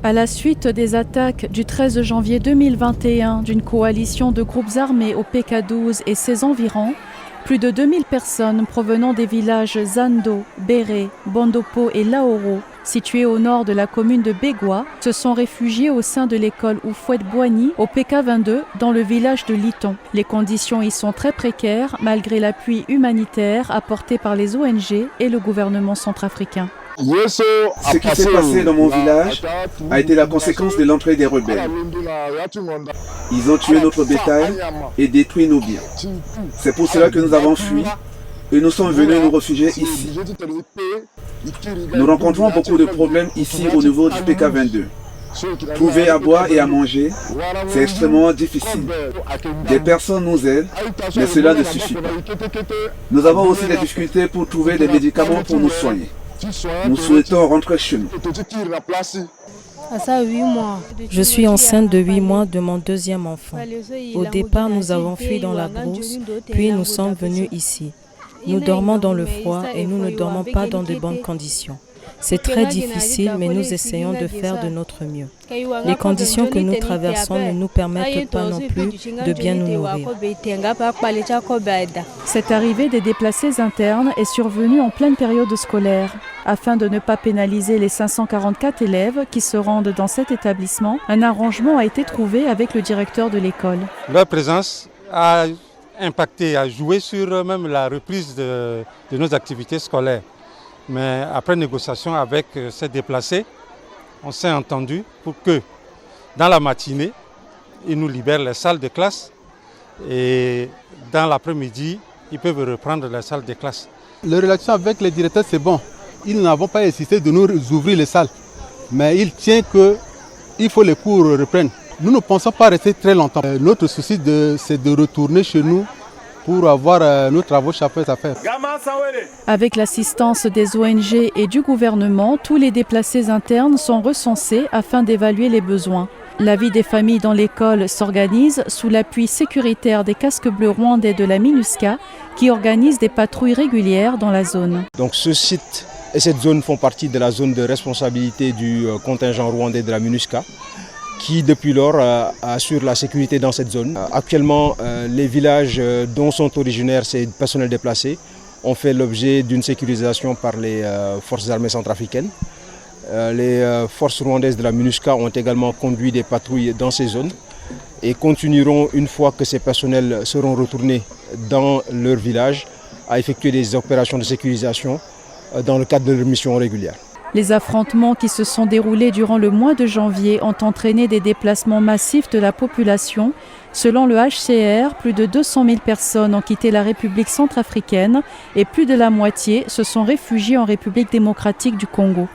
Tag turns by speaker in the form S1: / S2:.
S1: À la suite des attaques du 13 janvier 2021 d'une coalition de groupes armés au PK12 et ses environs, plus de 2000 personnes provenant des villages Zando, Béré, Bondopo et Laoro, situés au nord de la commune de Bégua, se sont réfugiées au sein de l'école Oufouette-Boigny au PK22 dans le village de Liton. Les conditions y sont très précaires malgré l'appui humanitaire apporté par les ONG et le gouvernement centrafricain.
S2: Ce qui s'est passé dans mon village a été la conséquence de l'entrée des rebelles. Ils ont tué notre bétail et détruit nos biens. C'est pour cela que nous avons fui et nous sommes venus nous réfugier ici. Nous rencontrons beaucoup de problèmes ici au niveau du PK22. Trouver à boire et à manger, c'est extrêmement difficile. Des personnes nous aident, mais cela ne suffit pas. Nous avons aussi des difficultés pour trouver des médicaments pour nous soigner. Nous souhaitons rentrer chez nous.
S3: Je suis enceinte de 8 mois de mon deuxième enfant. Au départ, nous avons fui dans la brousse, puis nous sommes venus ici. Nous dormons dans le froid et nous ne dormons pas dans de bonnes conditions. C'est très difficile, mais nous essayons de faire de notre mieux. Les conditions que nous traversons ne nous permettent pas non plus de bien nous nourrir.
S1: Cette arrivée des déplacés internes est survenue en pleine période scolaire. Afin de ne pas pénaliser les 544 élèves qui se rendent dans cet établissement, un arrangement a été trouvé avec le directeur de l'école.
S4: Leur présence a impacté, a joué sur même la reprise de nos activités scolaires. Mais après négociation avec ces déplacés, on s'est entendu pour que dans la matinée, ils nous libèrent les salles de classe et dans l'après-midi, ils peuvent reprendre les salles de classe.
S5: Les relations avec les directeurs, c'est bon. Ils n'ont pas insisté de nous ouvrir les salles. Mais il tient qu'il faut que les cours reprennent. Nous ne pensons pas rester très longtemps. Notre souci, c'est de retourner chez nous pour avoir nos travaux chapitres à faire.
S1: Avec l'assistance des ONG et du gouvernement, tous les déplacés internes sont recensés afin d'évaluer les besoins. La vie des familles dans l'école s'organise sous l'appui sécuritaire des casques bleus rwandais de la MINUSCA qui organisent des patrouilles régulières dans la zone.
S6: Donc ce site et cette zone font partie de la zone de responsabilité du contingent rwandais de la MINUSCA, qui depuis lors assure la sécurité dans cette zone. Actuellement, les villages dont sont originaires ces personnels déplacés ont fait l'objet d'une sécurisation par les forces armées centrafricaines. Les forces rwandaises de la MINUSCA ont également conduit des patrouilles dans ces zones et continueront, une fois que ces personnels seront retournés dans leur village, à effectuer des opérations de sécurisation dans le cadre de leur mission régulière.
S1: Les affrontements qui se sont déroulés durant le mois de janvier ont entraîné des déplacements massifs de la population. Selon le HCR, plus de 200 000 personnes ont quitté la République centrafricaine et plus de la moitié se sont réfugiées en République démocratique du Congo.